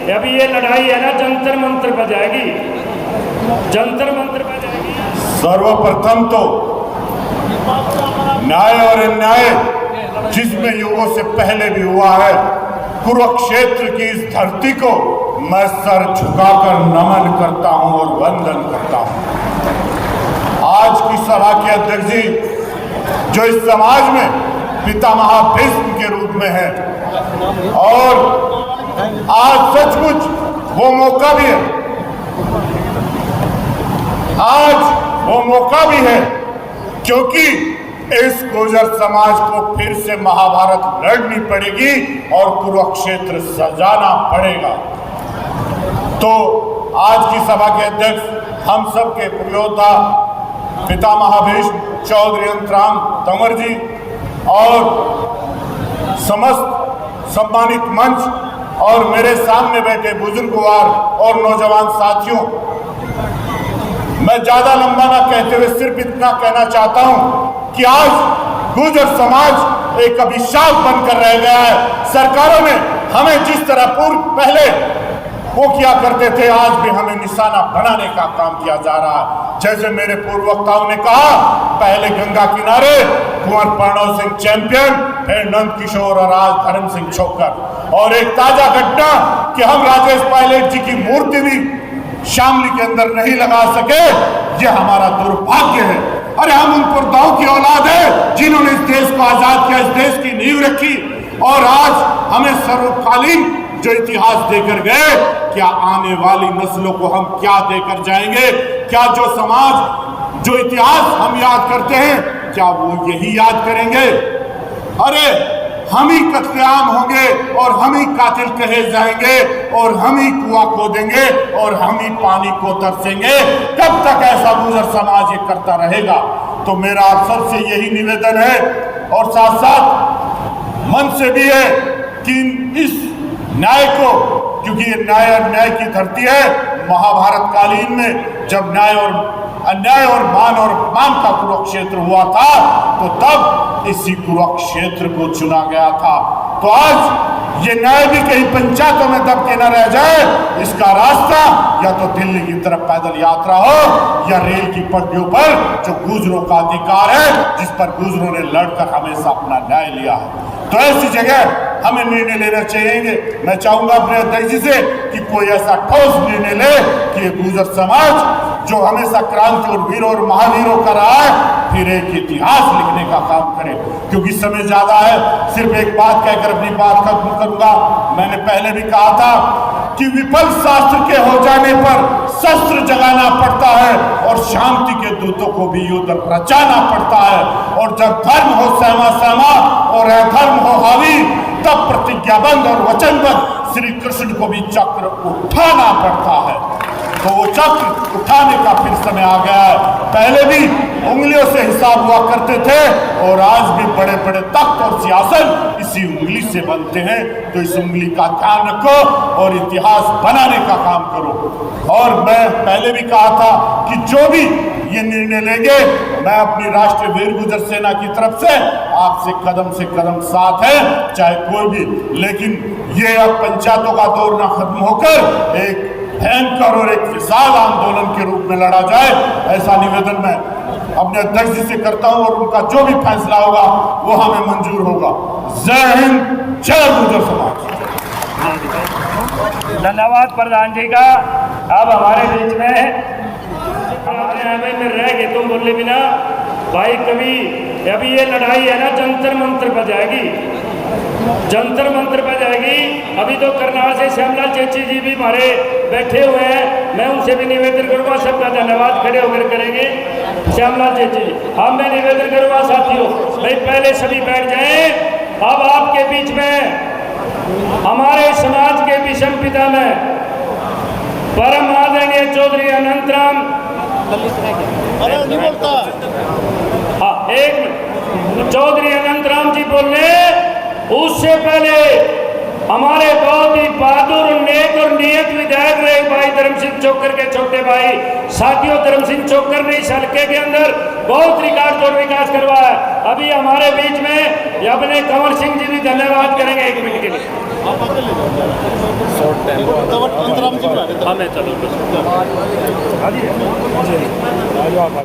अभी ये लड़ाई है ना जंतर मंतर पर जाएगी, जंतर मंतर पर जाएगी। सर्वप्रथम तो न्याय और अन्याय जिसमें युगों से पहले भी हुआ है, कुरुक्षेत्र की इस धरती को मैं सर झुकाकर नमन करता हूं और वंदन करता हूं। आज की सभा के अध्यक्ष जी जो इस समाज में पितामह भीष्म के रूप में है, और आज सचमुच वो मौका भी है, आज वो मौका भी है क्योंकि इस गुर्जर समाज को फिर से महाभारत लड़नी पड़ेगी और कुरुक्षेत्र सजाना पड़ेगा। तो आज की सभा के अध्यक्ष हम सब के प्रियोद्धा पितामह भीष्म चौधरी अंतराम तंवर जी और समस्त सम्मानित मंच और मेरे सामने बैठे बुजुर्गवार और नौजवान साथियों, मैं ज्यादा लंबा ना कहते हुए सिर्फ इतना कहना चाहता हूं कि आज गुर्जर समाज एक अभिशाप बनकर रह गया है। सरकारों ने हमें जिस तरह पहले वो किया करते थे, आज भी हमें निशाना बनाने का काम किया जा रहा है। जैसे मेरे पूर्व वक्ताओं ने कहा, पहले गंगा किनारे कुंवर प्रणव सिंह चैंपियन, फिर नंद किशोर और आज धर्म सिंह छोकर, और एक ताजा घटना कि हम राजेश पायलट जी की मूर्ति भी शामली के अंदर नहीं लगा सके, ये हमारा दुर्भाग्य है। अरे हम उन पुरदाओं की औलाद है जिन्होंने इस देश को आजाद किया, इस देश की नींव रखी, और आज हमें सर्वकालीन जो इतिहास देकर गए, क्या आने वाली नस्लों को हम क्या देकर जाएंगे? क्या जो समाज जो इतिहास हम याद करते हैं, क्या वो यही याद करेंगे? अरे हम ही कत्लेआम होंगे और हम ही कातिल कहे जाएंगे और हम ही कुआं खोदेंगे और हम ही पानी को तरसेंगे। कब तक ऐसा गुर्जर समाज ये करता रहेगा? तो मेरा आप सबसे यही निवेदन है, और साथ साथ मन से भी है कि इस न्याय को, क्योंकि ये न्याय अन्याय की धरती है, महाभारत कालीन में जब न्याय और अन्याय और मान का कुरुक्षेत्र हुआ था, तो तब इसी कुरुक्षेत्र को चुना गया था। तो आज ये न्याय भी कहीं पंचायतों में दब के न रह जाए, इसका रास्ता या तो दिल्ली की तरफ पैदल यात्रा हो, या रेल की पटरियों पर जो गुर्जरों का अधिकार है, जिस पर गुर्जरों ने लड़कर हमेशा अपना न्याय लिया है। तो ऐसी जगह हमें निर्णय लेना चाहिए। मैं चाहूंगा अपने अध्यक्ष जी से कि कोई ऐसा ठोस निर्णय ले कि ये गुर्जर समाज जो हमेशा क्रांति और वीरों और महावीरों का रहा है, फिर एक इतिहास लिखने का काम करे। क्योंकि समय ज्यादा है, सिर्फ एक बात कहकर अपनी बात खत्म करूंगा। मैंने पहले भी कहा था कि विफल शास्त्र के हो जाने पर शस्त्र जगाना पड़ता है और शांति के दूतों को भी युद्ध रचाना पड़ता है, और जब धर्म हो सहमा और अधर्म हो हावी, तब प्रतिज्ञाबद्ध और वचनबद्ध श्री कृष्ण को भी चक्र उठाना पड़ता है। तो वो चक्र उठाने का फिर समय आ गया है। पहले भी उंगलियों से हिसाब हुआ करते थे, और आज भी बड़े बड़े तख्त और सियासत इसी उंगली से बनते हैं। तो इस उंगली का ध्यान रखो और इतिहास बनाने का काम करो। और मैं पहले भी कहा था कि जो भी ये निर्णय लेंगे, मैं अपनी राष्ट्रीय वीर गुर्जर सेना की तरफ से आपसे कदम से कदम साथ है, चाहे कोई भी। लेकिन ये अब पंचायतों का दौर न खत्म होकर एक भयंकर और एक विशाल आंदोलन के रूप में लड़ा जाए, ऐसा निवेदन मैं अपने अध्यक्ष जी से करता हूं, और उनका जो भी फैसला होगा वो हमें मंजूर होगा। जय हिंद, जय गुर्जर समाज। धन्यवाद प्रधान जी का। अब हमारे बीच में में रह गए तुम बोले बिना भाई कभी, अभी ये लड़ाई है ना जंतर मंतर पर जाएगी, जंतर मंतर पर जाएगी। अभी तो करनाल से श्यामलाल चेची जी भी हमारे बैठे हुए हैं, मैं उनसे भी निवेदन करूंगा, सबका धन्यवाद खड़े होकर करेंगे। श्यामलाल चेची जी, अब मैं निवेदन करूंगा साथियों, भाई पहले सभी बैठ जाएं। अब आपके बीच में हमारे समाज के विषम पिता में परम आदरणीय चौधरी अनंतराम, हाँ एक मिनट, चौधरी अनंतराम जी बोलने, उससे पहले हमारे बहुत ही बहादुर, नेक और नियत विधायक रहे भाई धर्म सिंह चोकर के छोटे भाई साथियों, धर्म सिंह चोकर ने इस हल्के के अंदर बहुत रिकॉर्ड तोड़ विकास करवाया। अभी हमारे बीच में अपने कंवर सिंह जी भी धन्यवाद करेंगे, 1 मिनट के लिए। हाँ मैं चलो